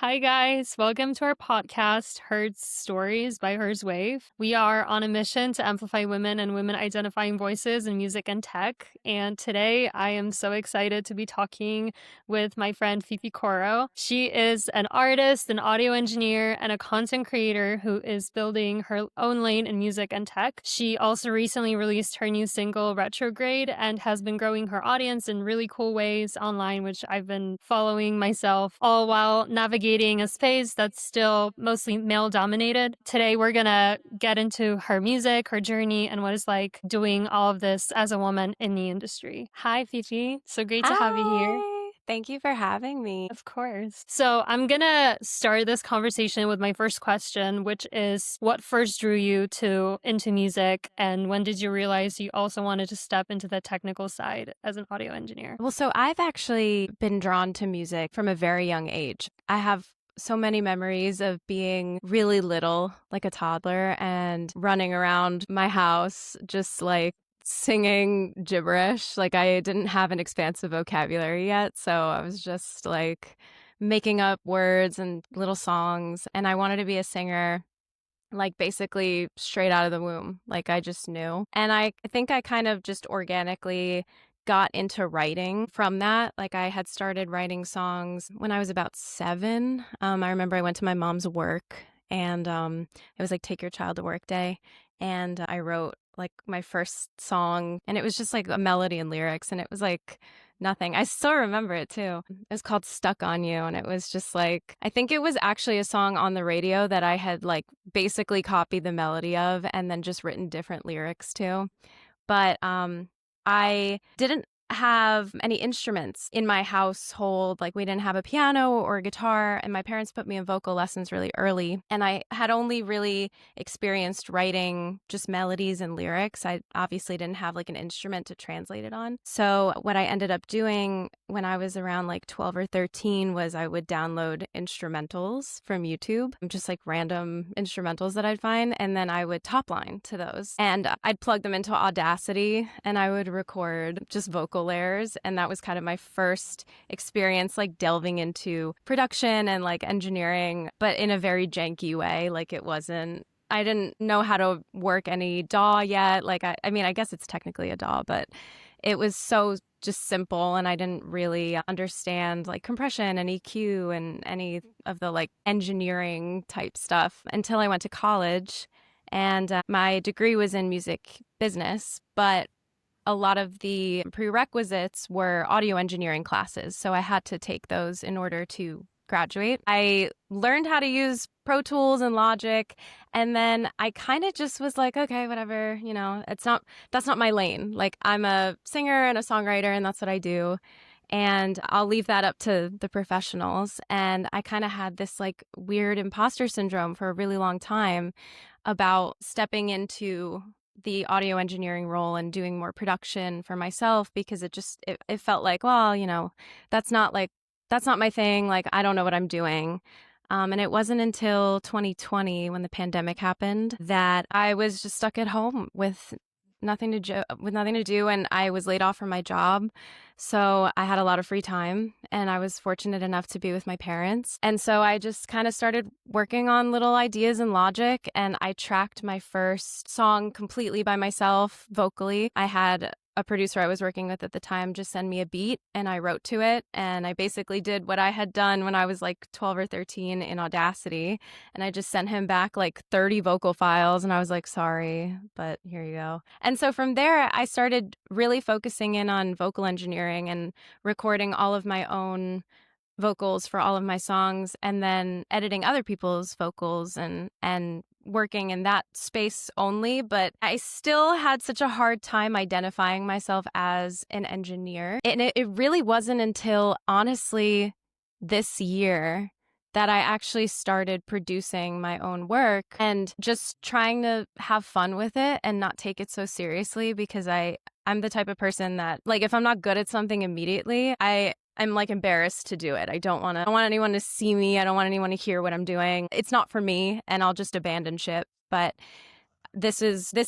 Hi, guys. Welcome to our podcast, HerZ Stories by HerZWave. We are on a mission to amplify women and women identifying voices in music and tech. And today I am so excited to be talking with my friend Fifi Koro. She is an artist, an audio engineer, and a content creator who is building her own lane in music and tech. She also recently released her new single, Retrograde, and has been growing her audience in really cool ways online, which I've been following myself, all while navigating a space that's still mostly male dominated. Today, we're gonna get into her music, her journey, and what it's like doing all of this as a woman in the industry. Hi, Fifi. So great to have you here. Hi. Thank you for having me. Of course. So I'm gonna start this conversation with my first question, which is what first drew you into music, and when did you realize you also wanted to step into the technical side as an audio engineer? Well, so I've actually been drawn to music from a very young age. I have so many memories of being really little, like a toddler, and running around my house just like singing gibberish. Like I didn't have an expansive vocabulary yet, so I was just like making up words and little songs, and I wanted to be a singer. Like basically straight out of the womb. Like I just knew. And I think I kind of just organically got into writing from that. Like I had started writing songs when I was about 7. I remember I went to my mom's work and it was like take your child to work day. And I wrote like my first song and it was just like a melody and lyrics and it was like nothing. I still remember it too. It was called Stuck on You and it was just like, I think it was actually a song on the radio that I had like basically copied the melody of and then just written different lyrics to. But I didn't have any instruments in my household. Like we didn't have a piano or a guitar, and my parents put me in vocal lessons really early. And I had only really experienced writing just melodies and lyrics. I obviously didn't have like an instrument to translate it on. So what I ended up doing when I was around like 12 or 13 was I would download instrumentals from YouTube, just like random instrumentals that I'd find, and then I would top line to those. And I'd plug them into Audacity and I would record just vocal layers, and that was kind of my first experience like delving into production and like engineering, but in a very janky way. Like I didn't know how to work any DAW yet. Like I mean I guess it's technically a DAW, but it was so just simple, and I didn't really understand like compression and EQ and any of the like engineering type stuff until I went to college. And my degree was in music business, but a lot of the prerequisites were audio engineering classes. So I had to take those in order to graduate. I learned how to use Pro Tools and Logic, and then I kind of just was like, okay, whatever, that's not my lane. Like I'm a singer and a songwriter and that's what I do. And I'll leave that up to the professionals. And I kind of had this like weird imposter syndrome for a really long time about stepping into the audio engineering role and doing more production for myself, because it felt like, well, that's not my thing. Like, I don't know what I'm doing. And it wasn't until 2020 when the pandemic happened that I was just stuck at home with nothing to do, and I was laid off from my job. So I had a lot of free time, and I was fortunate enough to be with my parents. And so I just kind of started working on little ideas in Logic, and I tracked my first song completely by myself vocally. I had a producer I was working with at the time just send me a beat, and I wrote to it, and I basically did what I had done when I was like 12 or 13 in Audacity, and I just sent him back like 30 vocal files, and I was like, sorry, but here you go. And so from there, I started really focusing in on vocal engineering and recording all of my own vocals for all of my songs, and then editing other people's vocals and working in that space only. But I still had such a hard time identifying myself as an engineer. And it really wasn't until, honestly, this year that I actually started producing my own work and just trying to have fun with it and not take it so seriously, because I'm the type of person that, like, if I'm not good at something immediately, I'm like embarrassed to do it. I don't want anyone to see me. I don't want anyone to hear what I'm doing. It's not for me, and I'll just abandon ship. But this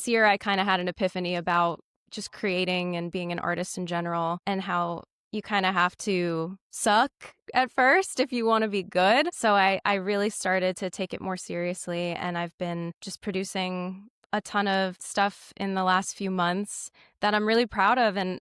year I kind of had an epiphany about just creating and being an artist in general, and how you kind of have to suck at first if you want to be good. So I really started to take it more seriously, and I've been just producing a ton of stuff in the last few months that I'm really proud of. And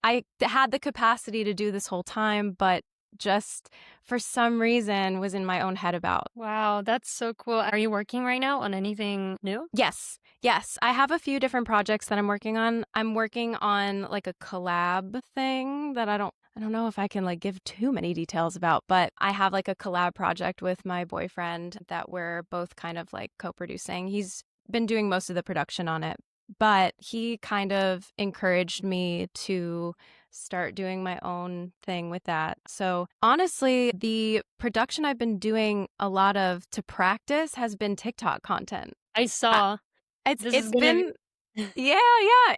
I had the capacity to do this whole time, but just for some reason was in my own head about. Wow, that's so cool. Are you working right now on anything new? Yes. Yes. I have a few different projects that I'm working on. I'm working on like a collab thing that I don't know if I can like give too many details about, but I have like a collab project with my boyfriend that we're both kind of like co-producing. He's been doing most of the production on it, but he kind of encouraged me to start doing my own thing with that. So honestly, the production I've been doing a lot of to practice has been TikTok content. I I, saw. it's This is it's gonna been be yeah.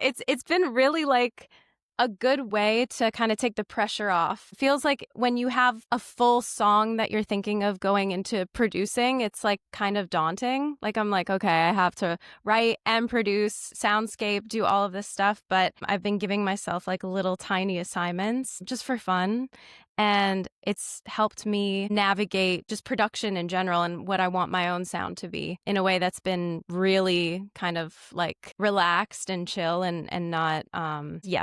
It's been really like a good way to kind of take the pressure off. Feels like when you have a full song that you're thinking of going into producing, it's like kind of daunting. Like I'm like, okay, I have to write and produce, soundscape, do all of this stuff, but I've been giving myself like little tiny assignments just for fun. And it's helped me navigate just production in general and what I want my own sound to be in a way that's been really kind of like relaxed and chill and not,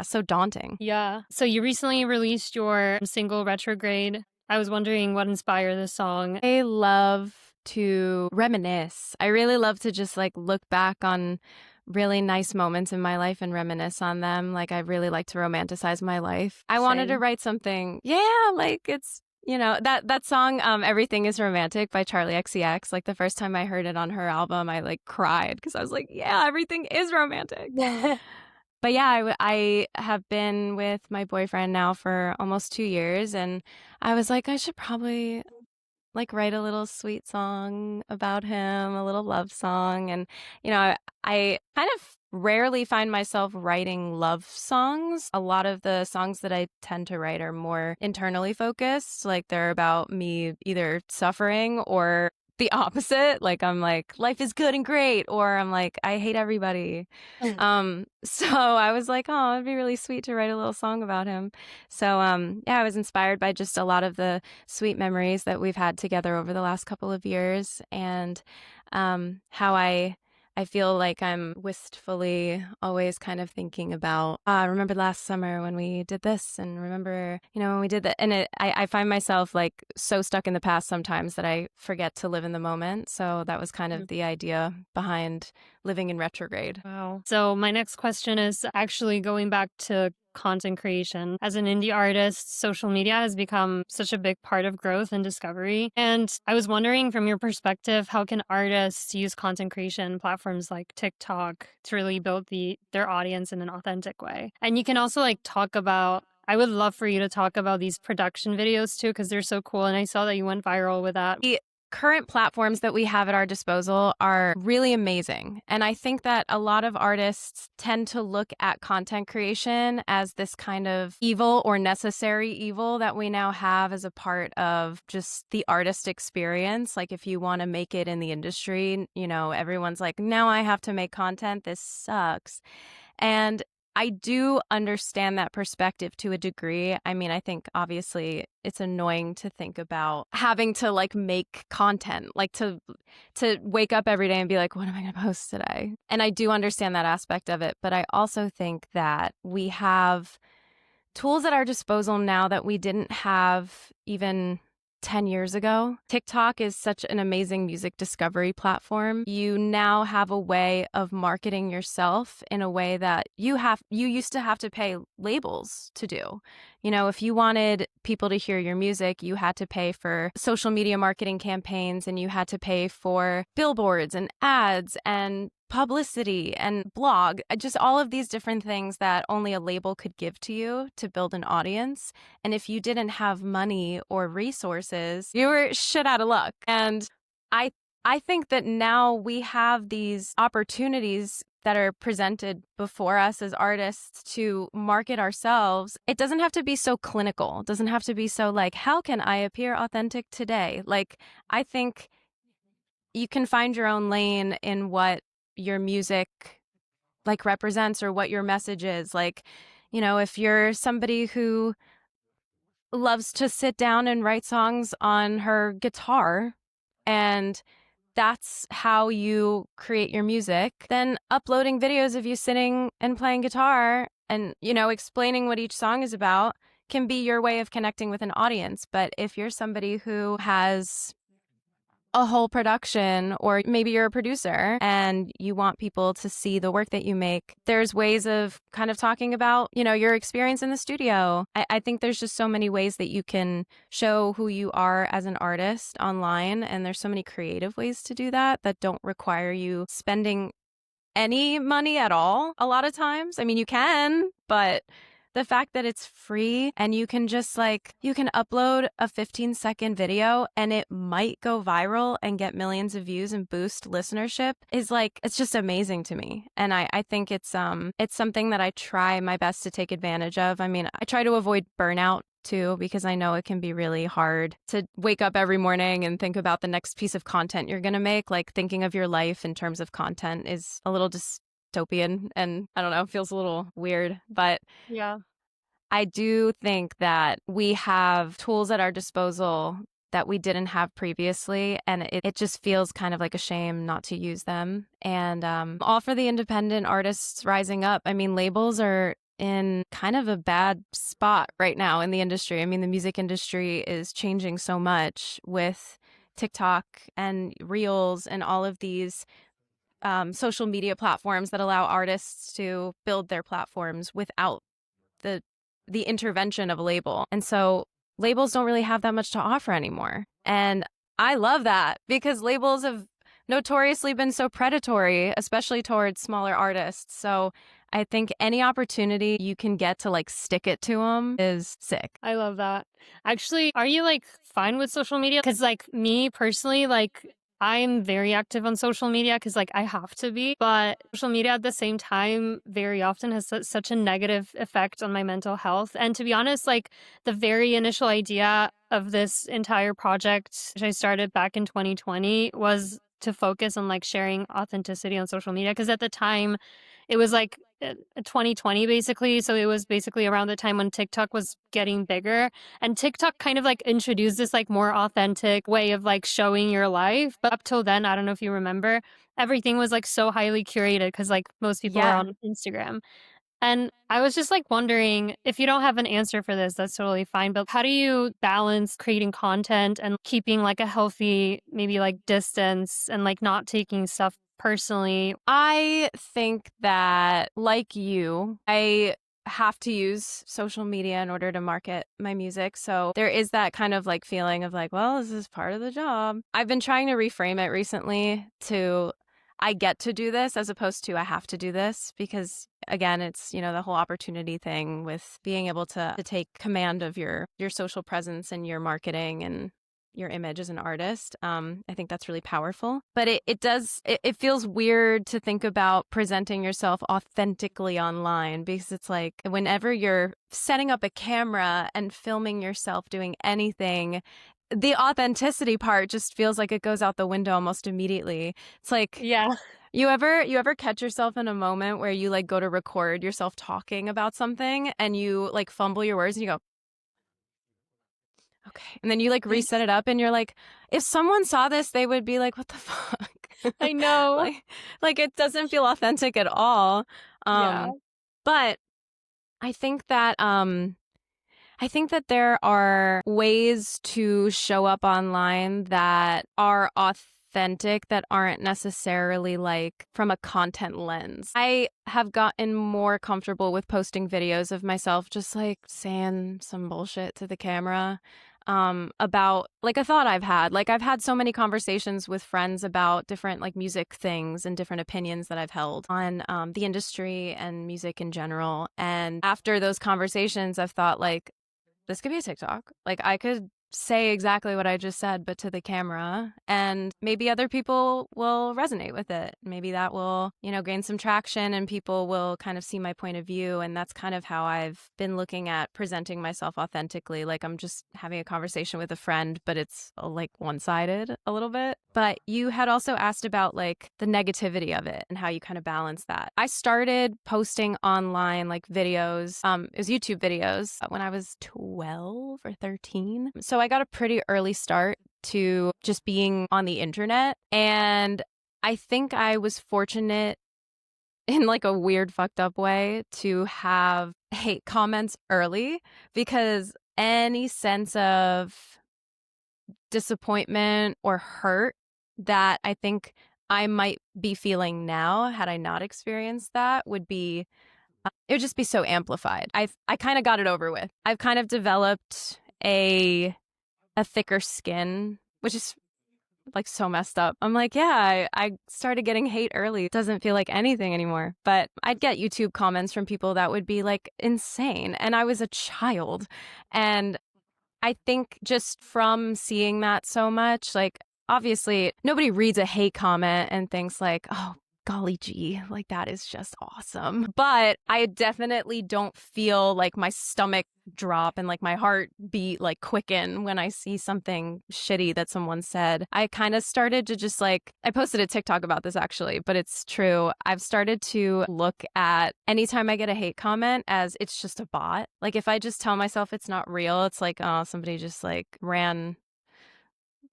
so daunting. Yeah. So you recently released your single Retrograde. I was wondering what inspired this song. I love to reminisce. I really love to just like look back on really nice moments in my life and reminisce on them. Like I really like to romanticize my life. I wanted to Same. write something. Yeah, like it's that song Everything Is Romantic by Charlie XCX. Like the first time I heard it on her album, I like cried because I was like, yeah, everything is romantic. But yeah, I have been with my boyfriend now for almost 2 years, and I was like, I should probably like write a little sweet song about him, a little love song. And, I kind of rarely find myself writing love songs. A lot of the songs that I tend to write are more internally focused. Like they're about me either suffering or the opposite. Like I'm like, life is good and great, or I'm like, I hate everybody. So I was like, oh, it'd be really sweet to write a little song about him. So yeah, I was inspired by just a lot of the sweet memories that we've had together over the last couple of years, and how I feel like I'm wistfully always kind of thinking about, remember last summer when we did this, and remember, when we did that. And I find myself like so stuck in the past sometimes that I forget to live in the moment. So that was kind of the idea behind living in retrograde. Wow. So my next question is actually going back to content creation. As an indie artist, social media has become such a big part of growth and discovery. And I was wondering, from your perspective, how can artists use content creation platforms like TikTok to really build their audience in an authentic way? And you can also like talk about, I would love for you to talk about these production videos too, because they're so cool. And I saw that you went viral with that. The current platforms that we have at our disposal are really amazing. And I think that a lot of artists tend to look at content creation as this kind of evil or necessary evil that we now have as a part of just the artist experience. Like if you want to make it in the industry, everyone's like, now I have to make content. This sucks. And I do understand that perspective to a degree. I mean, I think obviously it's annoying to think about having to like make content, like to wake up every day and be like, what am I going to post today? And I do understand that aspect of it, but I also think that we have tools at our disposal now that we didn't have even 10 years ago. TikTok is such an amazing music discovery platform. You now have a way of marketing yourself in a way that you used to have to pay labels to do. If you wanted people to hear your music, you had to pay for social media marketing campaigns, and you had to pay for billboards and ads and publicity and blog, just all of these different things that only a label could give to you to build an audience. And if you didn't have money or resources, you were shit out of luck. And I think that now we have these opportunities that are presented before us as artists to market ourselves. It doesn't have to be so clinical. It doesn't have to be so like, how can I appear authentic today? Like, I think you can find your own lane in what your music like represents or what your message is. Like, if you're somebody who loves to sit down and write songs on her guitar, and that's how you create your music, then uploading videos of you sitting and playing guitar and, explaining what each song is about can be your way of connecting with an audience. But if you're somebody who has a whole production, or maybe you're a producer and you want people to see the work that you make, there's ways of kind of talking about, your experience in the studio. I think there's just so many ways that you can show who you are as an artist online. And there's so many creative ways to do that don't require you spending any money at all a lot of times. I mean, you can, but the fact that it's free and you can just you can upload a 15-second video and it might go viral and get millions of views and boost listenership is it's just amazing to me. And I think it's something that I try my best to take advantage of. I mean, I try to avoid burnout too, because I know it can be really hard to wake up every morning and think about the next piece of content you're going to make. Thinking of your life in terms of content is a little dystopian, and I don't know, feels a little weird, but Yeah. I do think that we have tools at our disposal that we didn't have previously, and it just feels kind of like a shame not to use them. And all for the independent artists rising up. I mean, labels are in kind of a bad spot right now in the industry. I mean, the music industry is changing so much with TikTok and Reels and all of these social media platforms that allow artists to build their platforms without the intervention of a label. And so labels don't really have that much to offer anymore. And I love that, because labels have notoriously been so predatory, especially towards smaller artists. So I think any opportunity you can get to stick it to them is sick. I love that. Actually, are you fine with social media? Because me personally, I'm very active on social media because I have to be, but social media at the same time very often has such a negative effect on my mental health. And to be honest, the very initial idea of this entire project, which I started back in 2020, was to focus on sharing authenticity on social media, because at the time it was 2020 basically, so it was basically around the time when TikTok was getting bigger, and TikTok kind of introduced this more authentic way of showing your life. But up till then, I don't know if you remember, everything was so highly curated because most people were Yeah. on Instagram. And I was just wondering, if you don't have an answer for this, that's totally fine. But how do you balance creating content and keeping a healthy, maybe distance, and not taking stuff personally? I think that, like you, I have to use social media in order to market my music. So there is that kind of feeling of well, this is part of the job. I've been trying to reframe it recently to I get to do this as opposed to I have to do this, because again, it's, the whole opportunity thing with being able to take command of your social presence and your marketing and your image as an artist. I think that's really powerful. But it feels weird to think about presenting yourself authentically online, because it's whenever you're setting up a camera and filming yourself doing anything, the authenticity part just feels like it goes out the window almost immediately. It's Yeah. you ever catch yourself in a moment where you go to record yourself talking about something and you fumble your words and you go, okay. And then you reset it up and you're if someone saw this, they would be what the fuck? I know. It doesn't feel authentic at all. Yeah. But I think that there are ways to show up online that are authentic, that aren't necessarily from a content lens. I have gotten more comfortable with posting videos of myself just saying some bullshit to the camera about a thought I've had. I've had so many conversations with friends about different music things and different opinions that I've held on the industry and music in general. And after those conversations, I've thought this could be a TikTok. I could say exactly what I just said, but to the camera. And maybe other people will resonate with it. Maybe that will, gain some traction and people will kind of see my point of view. And that's kind of how I've been looking at presenting myself authentically. Like I'm just having a conversation with a friend, but it's like one-sided a little bit. But you had also asked about like the negativity of it and how you kind of balance that. I started posting online like videos, it was YouTube videos when I was 12 or 13. So I got a pretty early start to just being on the internet. And I think I was fortunate in like a weird fucked up way to have hate comments early, because any sense of disappointment or hurt that I think I might be feeling now had I not experienced that would be it would just be so amplified. I kind of got it over with. I've kind of developed a thicker skin, which is like so messed up. I'm like, yeah, I started getting hate early. It doesn't feel like anything anymore. But I'd get YouTube comments from people that would be like insane. And I was a child. And I think just from seeing that so much, like obviously nobody reads a hate comment and thinks like, oh, golly gee, like that is just awesome. But I definitely don't feel like my stomach drop and like my heart beat like quicken when I see something shitty that someone said. I kind of started to just like, I posted a TikTok about this actually, but it's true. I've started to look at anytime I get a hate comment as it's just a bot. Like if I just tell myself it's not real, it's like, oh, somebody just like ran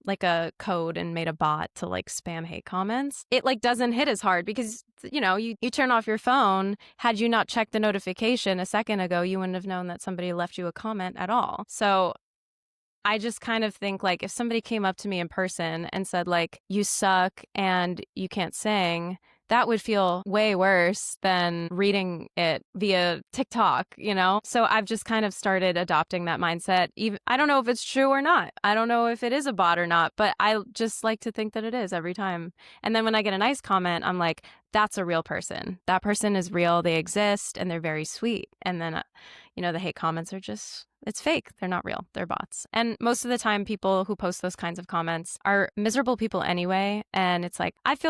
like a code and made a bot to like spam hate comments. It like doesn't hit as hard because you turn off your phone. Had you not checked the notification a second ago, you wouldn't have known that somebody left you a comment at all. So I just kind of think like if somebody came up to me in person and said like, you suck and you can't sing, that would feel way worse than reading it via TikTok, So I've just kind of started adopting that mindset. Even I don't know if it's true or not. I don't know if it is a bot or not, but I just like to think that it is every time. And then when I get a nice comment, I'm like, that's a real person. That person is real. They exist and they're very sweet. And then, the hate comments are just, it's fake. They're not real. They're bots. And most of the time, people who post those kinds of comments are miserable people anyway. And it's like, I've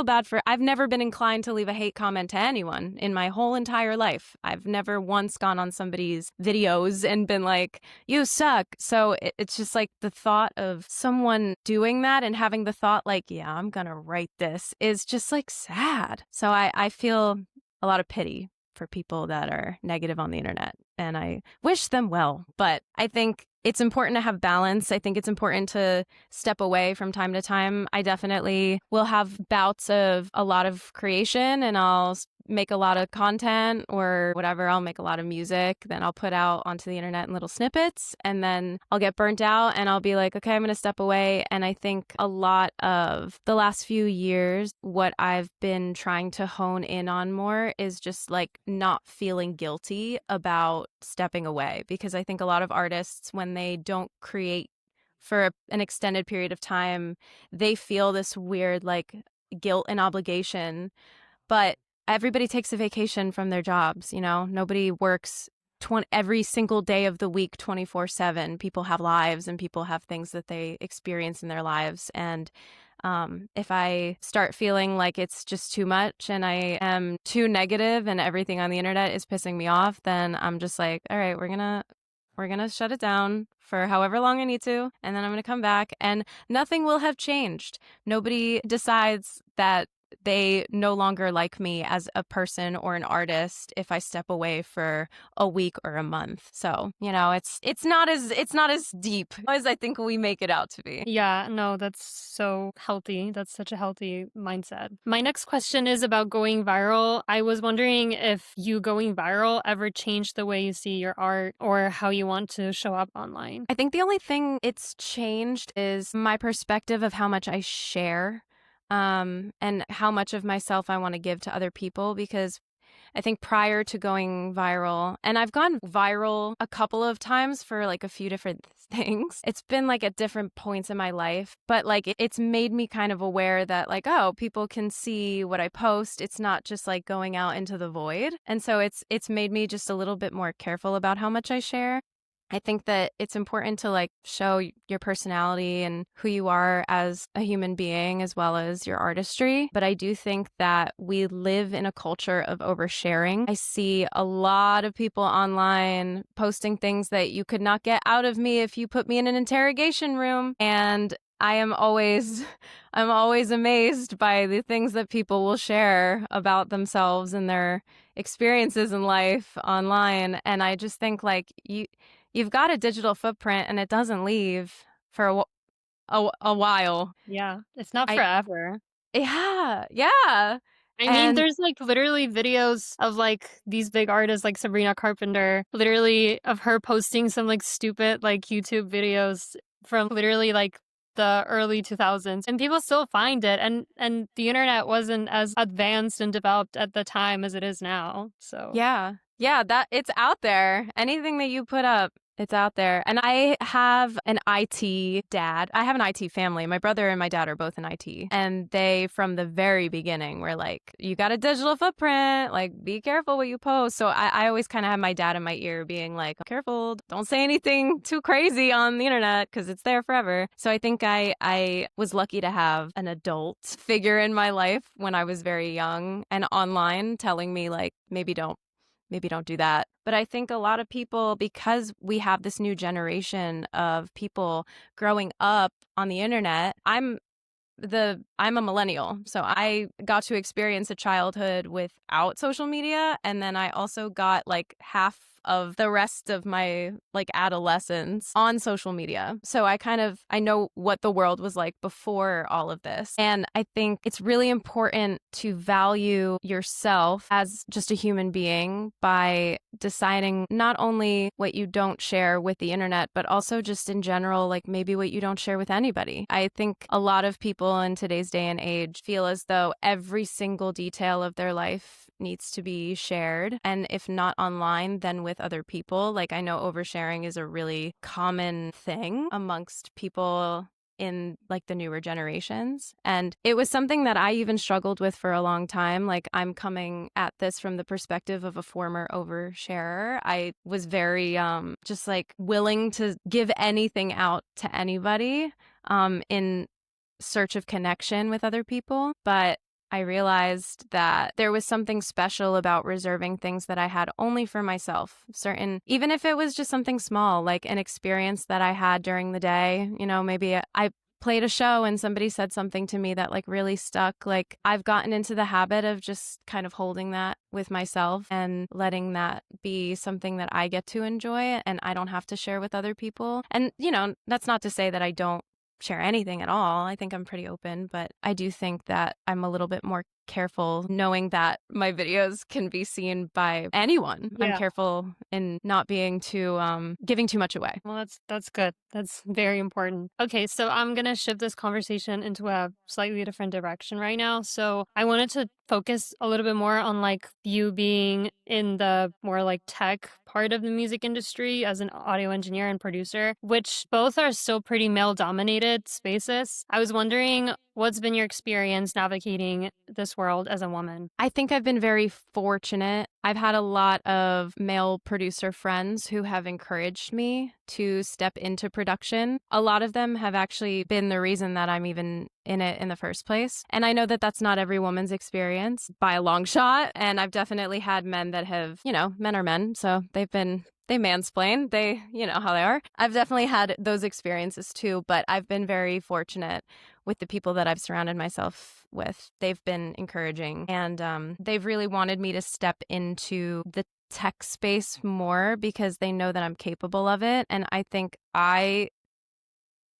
never been inclined to leave a hate comment to anyone in my whole entire life. I've never once gone on somebody's videos and been like, you suck. So it's just like the thought of someone doing that and having the thought like, yeah, I'm going to write this is just like sad. So I feel a lot of pity for people that are negative on the internet. And I wish them well. But I think it's important to have balance. I think it's important to step away from time to time. I definitely will have bouts of a lot of creation and I'll make a lot of content or whatever. I'll make a lot of music. Then I'll put out onto the internet in little snippets and then I'll get burnt out and I'll be like, okay, I'm going to step away. And I think a lot of the last few years, what I've been trying to hone in on more is just like not feeling guilty about stepping away. Because I think a lot of artists, when they don't create for an extended period of time, they feel this weird like guilt and obligation. But everybody takes a vacation from their jobs, Nobody works every single day of the week 24/7. People have lives and people have things that they experience in their lives. And if I start feeling like it's just too much and I am too negative and everything on the internet is pissing me off, then I'm just like, all right, we're gonna shut it down for however long I need to, and then I'm gonna come back and nothing will have changed. Nobody decides that they no longer like me as a person or an artist if I step away for a week or a month. So, it's not as deep as I think we make it out to be. Yeah, no, that's so healthy. That's such a healthy mindset. My next question is about going viral. I was wondering if you going viral ever changed the way you see your art or how you want to show up online. I think the only thing it's changed is my perspective of how much I share. And how much of myself I want to give to other people, because I think prior to going viral, and I've gone viral a couple of times for like a few different things. It's been like at different points in my life, but like it's made me kind of aware that like, oh, people can see what I post. It's not just like going out into the void. And so it's made me just a little bit more careful about how much I share. I think that it's important to like show your personality and who you are as a human being as well as your artistry. But I do think that we live in a culture of oversharing. I see a lot of people online posting things that you could not get out of me if you put me in an interrogation room. And I am always I'm always amazed by the things that people will share about themselves and their experiences in life online. And I just think like you've got a digital footprint and it doesn't leave for a while. Yeah, it's not I forever. Yeah, yeah. I mean, And there's, like, literally videos of, like, these big artists like Sabrina Carpenter, literally of her posting some, like, stupid, like, YouTube videos from literally, like, the early 2000s, and people still find it, and the internet wasn't as advanced and developed at the time as it is now, so yeah. Yeah, that it's out there. Anything that you put up, it's out there. And I have an IT dad. I have an IT family. My brother and my dad are both in IT. And they, from the very beginning, were like, you got a digital footprint. Like, be careful what you post. So I always kind of have my dad in my ear being like, careful, don't say anything too crazy on the internet because it's there forever. So I think I was lucky to have an adult figure in my life when I was very young and online telling me, like, maybe don't do that. But I think a lot of people, because we have this new generation of people growing up on the internet, I'm a millennial. So I got to experience a childhood without social media. And then I also got like half of the rest of my like adolescence on social media. So I know what the world was like before all of this. And I think it's really important to value yourself as just a human being by deciding not only what you don't share with the internet, but also just in general, like maybe what you don't share with anybody. I think a lot of people in today's day and age feel as though every single detail of their life needs to be shared. And if not online, then with other people. Like I know oversharing is a really common thing amongst people in like the newer generations. And it was something that I even struggled with for a long time. Like I'm coming at this from the perspective of a former oversharer. I was very just like willing to give anything out to anybody in search of connection with other people. But I realized that there was something special about reserving things that I had only for myself. Even if it was just something small, like an experience that I had during the day, maybe I played a show and somebody said something to me that like really stuck. Like I've gotten into the habit of just kind of holding that with myself and letting that be something that I get to enjoy and I don't have to share with other people. And, that's not to say that I don't share anything at all. I think I'm pretty open, but I do think that I'm a little bit more careful knowing that my videos can be seen by anyone. I'm yeah. careful in not being too giving too much away. Well, that's good. That's very important. Okay, so I'm gonna shift this conversation into a slightly different direction right now. So I wanted to focus a little bit more on like you being in the more like tech part of the music industry as an audio engineer and producer, which both are still pretty male dominated spaces. I was wondering what's been your experience navigating this world as a woman? I think I've been very fortunate. I've had a lot of male producer friends who have encouraged me to step into production. A lot of them have actually been the reason that I'm even in it in the first place. And I know that that's not every woman's experience by a long shot. And I've definitely had men that have, men are men. So they mansplain. You know how they are. I've definitely had those experiences too, but I've been very fortunate with the people that I've surrounded myself with. They've been encouraging and they've really wanted me to step into the tech space more because they know that I'm capable of it. And I think I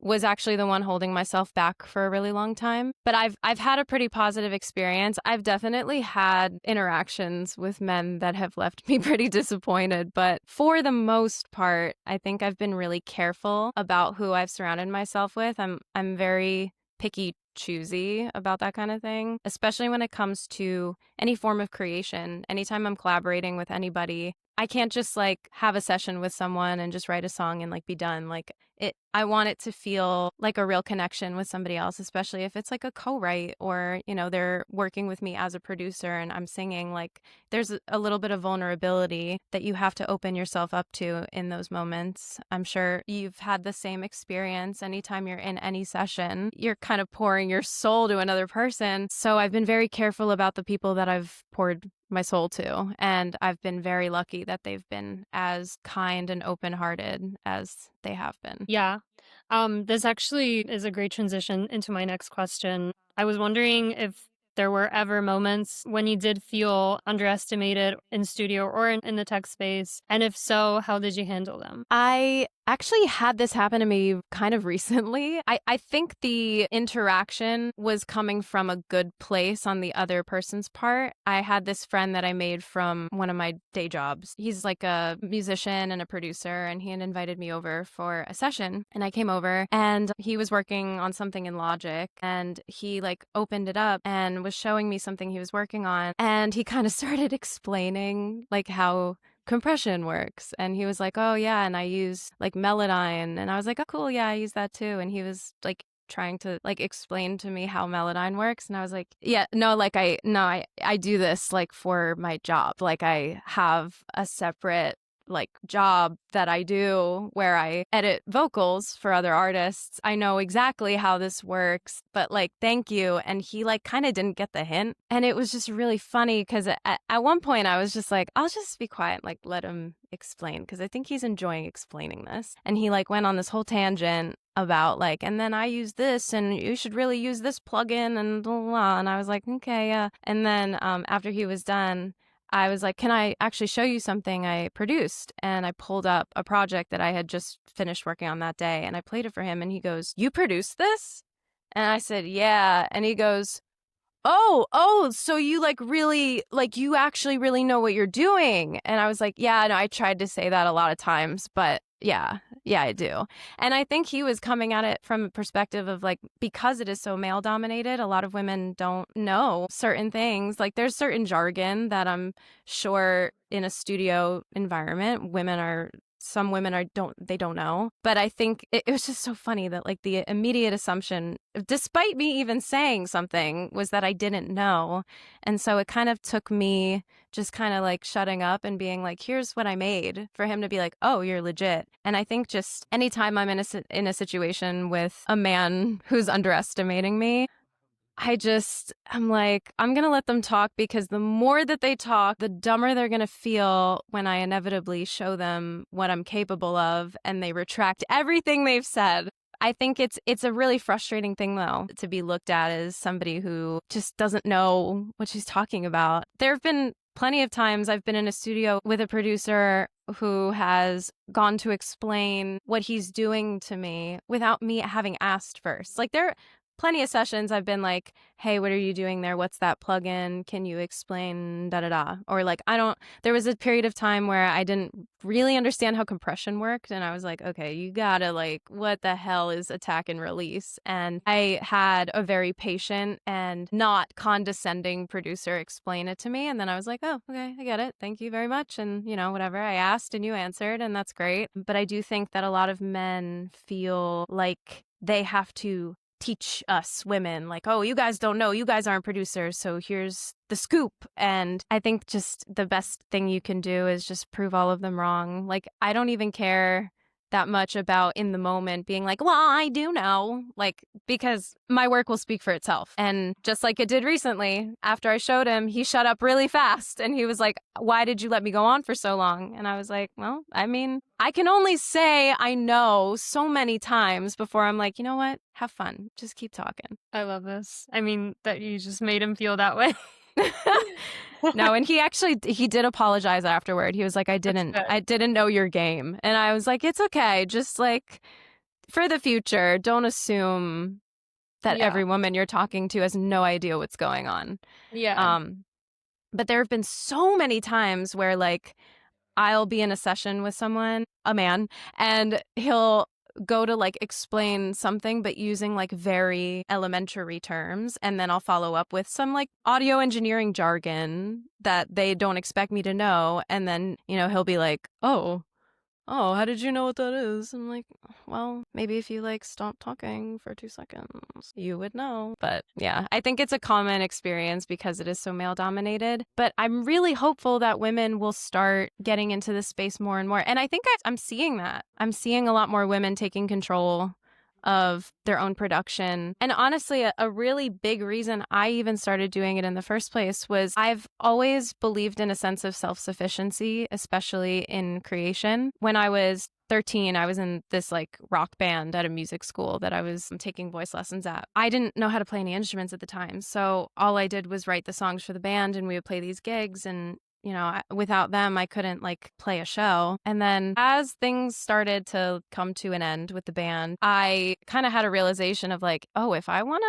was actually the one holding myself back for a really long time. But I've had a pretty positive experience. I've definitely had interactions with men that have left me pretty disappointed, but for the most part, I think I've been really careful about who I've surrounded myself with. I'm very picky choosy about that kind of thing, especially when it comes to any form of creation. Anytime I'm collaborating with anybody, I can't just like have a session with someone and just write a song and like be done. Like I want it to feel like a real connection with somebody else, especially if it's like a co-write or, they're working with me as a producer and I'm singing. Like there's a little bit of vulnerability that you have to open yourself up to in those moments. I'm sure you've had the same experience. Anytime you're in any session, you're kind of pouring your soul to another person. So I've been very careful about the people that I've poured my soul to. And I've been very lucky that they've been as kind and open-hearted as they have been. Yeah. This actually is a great transition into my next question. I was wondering if there were ever moments when you did feel underestimated in studio or in the tech space, and if so, how did you handle them? I actually had this happen to me kind of recently. I think the interaction was coming from a good place on the other person's part. I had this friend that I made from one of my day jobs. He's like a musician and a producer, and he had invited me over for a session. And I came over and he was working on something in Logic, and he like opened it up and was showing me something he was working on. And he kind of started explaining like how compression works. And he was like, oh, yeah. And I use like Melodyne. And I was like, oh, cool. Yeah, I use that too. And he was like, trying to like explain to me how Melodyne works, and I was like, yeah, no, like I do this like for my job. Like I have a separate like job that I do where I edit vocals for other artists. I know exactly how this works, but like, thank you. And he like kind of didn't get the hint. And it was just really funny because at one point I was just like, I'll just be quiet, like let him explain because I think he's enjoying explaining this. And he like went on this whole tangent about like, and then I use this and you should really use this plugin and blah, blah, blah. And I was like, okay, yeah. And then after he was done, I was like, can I actually show you something I produced? And I pulled up a project that I had just finished working on that day and I played it for him and he goes, you produced this? And I said, yeah. And he goes, oh, so you like really, like you actually really know what you're doing. And I was like, yeah, no, I tried to say that a lot of times, but yeah, I do. And I think he was coming at it from a perspective of like, because it is so male dominated, a lot of women don't know certain things. Like there's certain jargon that I'm sure in a studio environment, some women don't know. But I think it was just so funny that like the immediate assumption, despite me even saying something, was that I didn't know. And so it kind of took me just kind of like shutting up and being like, here's what I made, for him to be like, oh, you're legit. And I think just anytime I'm in a situation with a man who's underestimating me, I'm like, I'm going to let them talk because the more that they talk, the dumber they're going to feel when I inevitably show them what I'm capable of and they retract everything they've said. I think it's a really frustrating thing, though, to be looked at as somebody who just doesn't know what she's talking about. There have been plenty of times I've been in a studio with a producer who has gone to explain what he's doing to me without me having asked first. Like there plenty of sessions I've been like, hey, what are you doing there? What's that plugin? Can you explain da da da? Or like, there was a period of time where I didn't really understand how compression worked. And I was like, okay, you gotta like, what the hell is attack and release? And I had a very patient and not condescending producer explain it to me. And then I was like, oh, okay, I get it. Thank you very much. And whatever, I asked and you answered and that's great. But I do think that a lot of men feel like they have to teach us women like, oh, you guys don't know, you guys aren't producers, so here's the scoop. And I think just the best thing you can do is just prove all of them wrong. Like I don't even care that much about in the moment being like, well, I do know, like, because my work will speak for itself. And just like it did recently, after I showed him, he shut up really fast and he was like, why did you let me go on for so long? And I was like, well, I mean, I can only say I know so many times before I'm like, you know what? Have fun. Just keep talking. I love this. I mean, that you just made him feel that way. No, and he did apologize afterward. He was like, I didn't know your game. And I was like, it's okay. Just like for the future, don't assume that every woman you're talking to has no idea what's going on. Yeah. But there have been so many times where like I'll be in a session with someone, a man, and he'll go to like explain something, but using like very elementary terms. And then I'll follow up with some like audio engineering jargon that they don't expect me to know. And then, he'll be like, oh, how did you know what that is? I'm like, well, maybe if you like stop talking for 2 seconds, you would know. But yeah, I think it's a common experience because it is so male dominated. But I'm really hopeful that women will start getting into this space more and more. And I think I'm seeing that. I'm seeing a lot more women taking control of their own production. And honestly, a really big reason I even started doing it in the first place was I've always believed in a sense of self-sufficiency, especially in creation. When I was 13, I was in this like rock band at a music school that I was taking voice lessons at. I didn't know how to play any instruments at the time. So all I did was write the songs for the band and we would play these gigs, and without them, I couldn't like play a show. And then as things started to come to an end with the band, I kind of had a realization of like, oh, if I want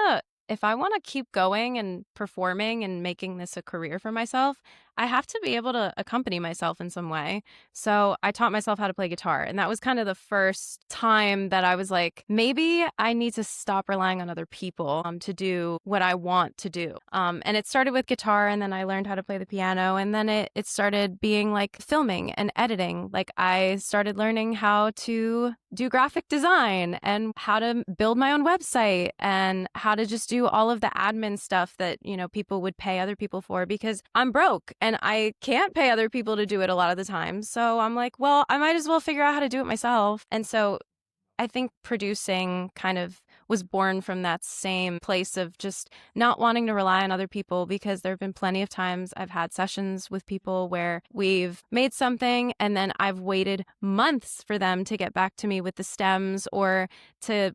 to keep going and performing and making this a career for myself, I have to be able to accompany myself in some way. So I taught myself how to play guitar. And that was kind of the first time that I was like, maybe I need to stop relying on other people to do what I want to do. And it started with guitar, and then I learned how to play the piano. And then it started being like filming and editing. Like I started learning how to do graphic design and how to build my own website and how to just do all of the admin stuff that, people would pay other people for, because I'm broke and I can't pay other people to do it a lot of the time. So I'm like, well, I might as well figure out how to do it myself. And so I think producing kind of was born from that same place of just not wanting to rely on other people, because there have been plenty of times I've had sessions with people where we've made something and then I've waited months for them to get back to me with the stems or to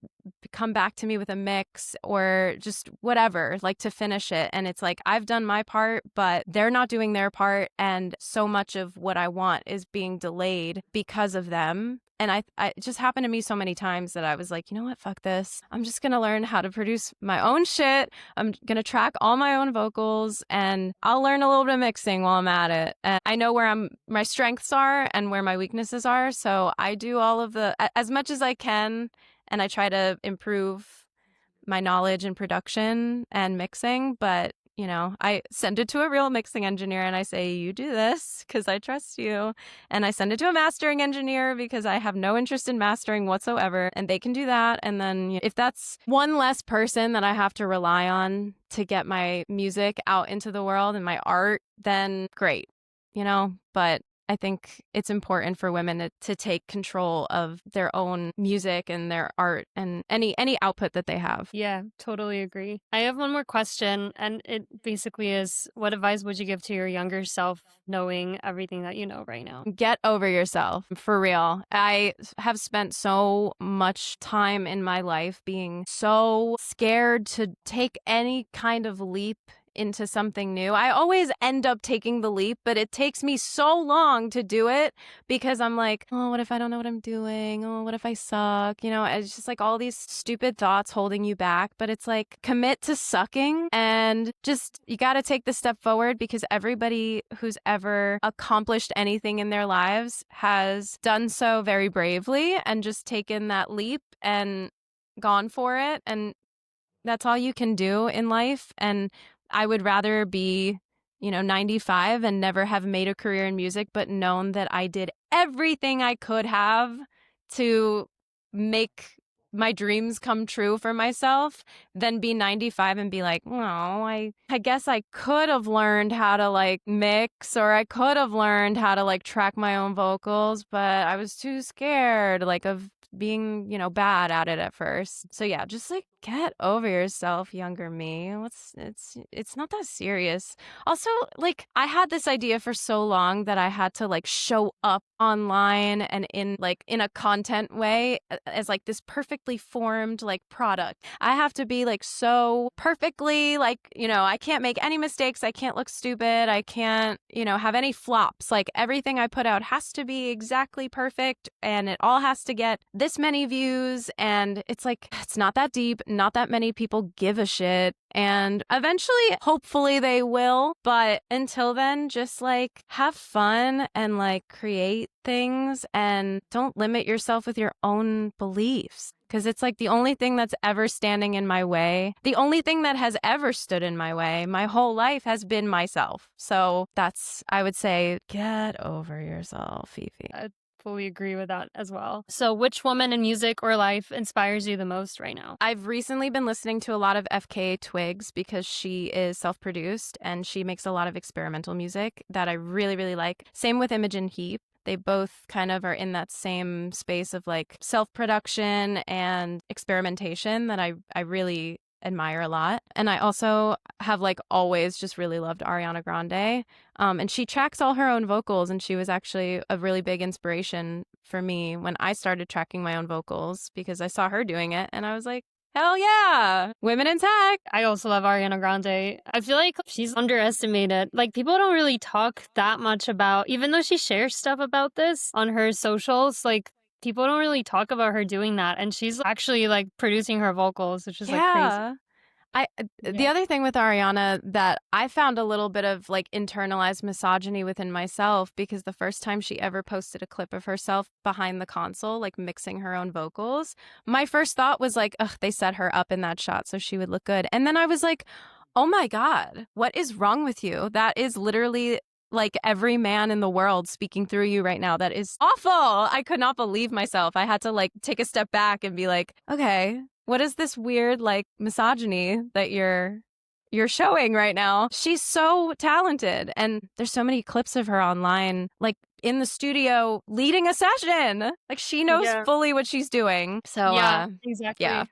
come back to me with a mix or just whatever, like to finish it. And it's like, I've done my part, but they're not doing their part. And so much of what I want is being delayed because of them. And I it just happened to me so many times that I was like, you know what, fuck this. I'm just going to learn how to produce my own shit. I'm going to track all my own vocals, and I'll learn a little bit of mixing while I'm at it. And I know where my strengths are and where my weaknesses are. So I do all of as much as I can, and I try to improve my knowledge in production and mixing. But I send it to a real mixing engineer and I say, you do this because I trust you. And I send it to a mastering engineer because I have no interest in mastering whatsoever. And they can do that. And then if that's one less person that I have to rely on to get my music out into the world and my art, then great, But I think it's important for women to take control of their own music and their art and any output that they have. Yeah, totally agree. I have one more question, and it basically is, what advice would you give to your younger self knowing everything that you know right now? Get over yourself, for real. I have spent so much time in my life being so scared to take any kind of leap into something new. I always end up taking the leap, but it takes me so long to do it because I'm like, oh, what if I don't know what I'm doing? Oh, what if I suck? It's just like all these stupid thoughts holding you back. But it's like, commit to sucking and just, you got to take the step forward, because everybody who's ever accomplished anything in their lives has done so very bravely and just taken that leap and gone for it. And that's all you can do in life. And I would rather be, 95 and never have made a career in music, but known that I did everything I could have to make my dreams come true for myself, than be 95 and be like, oh, I guess I could have learned how to like mix, or I could have learned how to like track my own vocals, but I was too scared of being, bad at it at first. So yeah, just like get over yourself, younger me. It's not that serious. Also, like I had this idea for so long that I had to like show up online and in a content way as like this perfectly formed like product. I have to be like so perfectly like, I can't make any mistakes. I can't look stupid. I can't, have any flops. Like everything I put out has to be exactly perfect, and it all has to get this many views, and it's like, it's not that deep, not that many people give a shit, and eventually, hopefully they will, but until then, just like have fun and like create things and don't limit yourself with your own beliefs. Because it's like the only thing that's ever standing in my way, the only thing that has ever stood in my way my whole life has been myself. So that's, I would say, get over yourself, Fifi. I fully agree with that as well. So which woman in music or life inspires you the most right now? I've recently been listening to a lot of FK Twigs because she is self-produced and she makes a lot of experimental music that I really, really like. Same with Imogen Heap. They both kind of are in that same space of like self-production and experimentation that I really admire a lot. And I also have like always just really loved Ariana Grande. And she tracks all her own vocals, and she was actually a really big inspiration for me when I started tracking my own vocals because I saw her doing it and I was like, hell yeah, women in tech. I also love Ariana Grande. I feel like she's underestimated. Like, people don't really talk that much about, even though she shares stuff about this on her socials, like, people don't really talk about her doing that. And she's actually, like, producing her vocals, which is, like, crazy. Yeah. The Yeah. other thing with Ariana that I found a little bit of like internalized misogyny within myself, because the first time she ever posted a clip of herself behind the console, like mixing her own vocals, my first thought was like, ugh, they set her up in that shot so she would look good. And then I was like, oh my God, what is wrong with you? That is literally like every man in the world speaking through you right now. That is awful. I could not believe myself. I had to like take a step back and be like, okay, what is this weird like misogyny that you're showing right now? She's so talented, and there's so many clips of her online, like in the studio leading a session. Like she knows Yeah. fully what she's doing. So Yeah, exactly. yeah,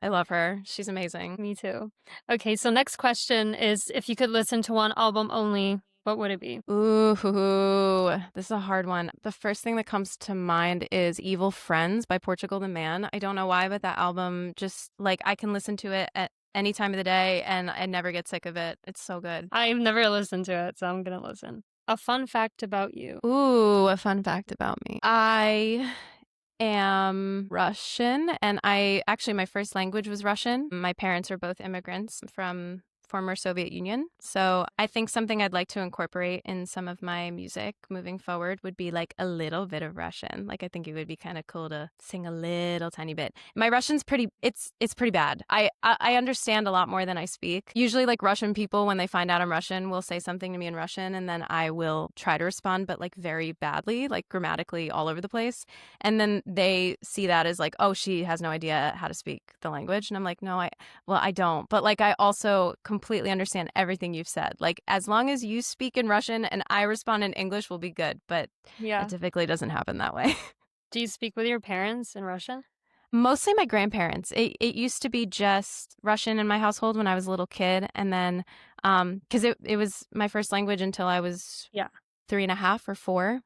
I love her. She's amazing. Me too. Okay, so next question is, if you could listen to one album only, what would it be? Ooh, this is a hard one. The first thing that comes to mind is Evil Friends by Portugal the Man. I don't know why, but that album just like I can listen to it at any time of the day and I never get sick of it. It's so good. I've never listened to it, so I'm gonna listen. A fun fact about you. Ooh, a fun fact about me. I am Russian, and my first language was Russian. My parents are both immigrants from former Soviet Union. So I think something I'd like to incorporate in some of my music moving forward would be like a little bit of Russian. Like I think it would be kind of cool to sing a little tiny bit. My Russian's it's pretty bad. I understand a lot more than I speak. Usually like Russian people, when they find out I'm Russian, will say something to me in Russian and then I will try to respond, but like very badly, like grammatically all over the place. And then they see that as like, oh, she has no idea how to speak the language. And I'm like, no, I don't. But like I also completely understand everything you've said. Like as long as you speak in Russian and I respond in English, we'll be good. But Yeah. it typically doesn't happen that way. Do you speak with your parents in Russian? Mostly my grandparents. It used to be just Russian in my household when I was a little kid. And then because it was my first language until I was 3.5 or 4.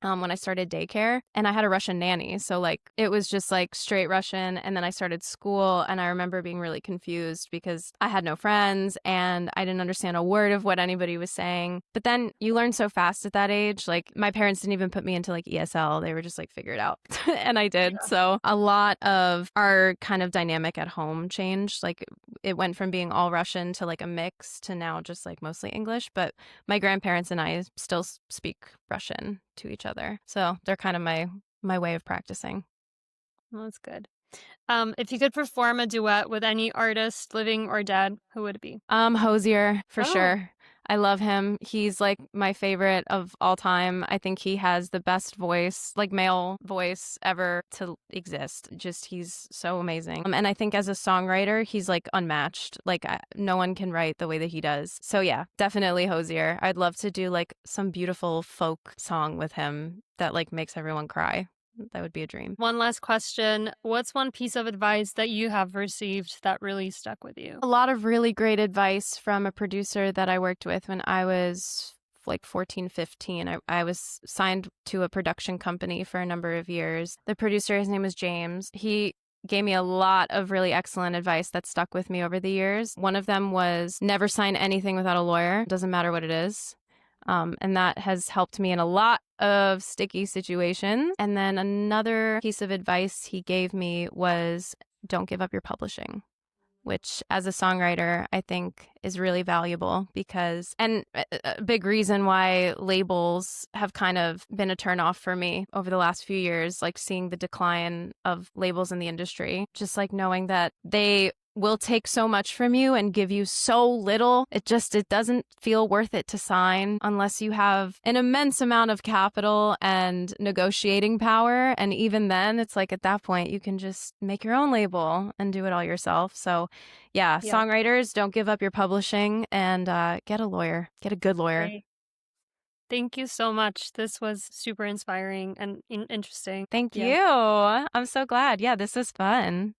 When I started daycare, and I had a Russian nanny. So like it was just like straight Russian. And then I started school and I remember being really confused because I had no friends and I didn't understand a word of what anybody was saying. But then you learn so fast at that age. Like my parents didn't even put me into like ESL. They were just like, figure it out. And I did. Yeah. So a lot of our kind of dynamic at home changed. Like it went from being all Russian to like a mix to now just like mostly English. But my grandparents and I still speak Russian to each other. So they're kind of my way of practicing. Well, that's good. If you could perform a duet with any artist, living or dead, who would it be? Hozier, for Oh. sure. I love him. He's like my favorite of all time. I think he has the best voice, like male voice ever to exist. Just he's so amazing. And I think as a songwriter, he's like unmatched. Like no one can write the way that he does. So yeah, definitely Hozier. I'd love to do like some beautiful folk song with him that like makes everyone cry. That would be a dream. One last question. What's one piece of advice that you have received that really stuck with you? A lot of really great advice from a producer that I worked with when I was like 14, 15. I was signed to a production company for a number of years. The producer, his name was James. He gave me a lot of really excellent advice that stuck with me over the years. One of them was never sign anything without a lawyer. Doesn't matter what it is. And that has helped me in a lot of sticky situations. And then another piece of advice he gave me was don't give up your publishing, which as a songwriter, I think is really valuable because, and a big reason why labels have kind of been a turnoff for me over the last few years, like seeing the decline of labels in the industry, just like knowing that they will take so much from you and give you so little. It doesn't feel worth it to sign unless you have an immense amount of capital and negotiating power. And even then, it's like at that point, you can just make your own label and do it all yourself. So yeah, Yeah. songwriters, don't give up your publishing and get a lawyer, get a good lawyer. Great. Thank you so much. This was super inspiring and interesting. Thank Yeah. you. I'm so glad. Yeah, this was fun.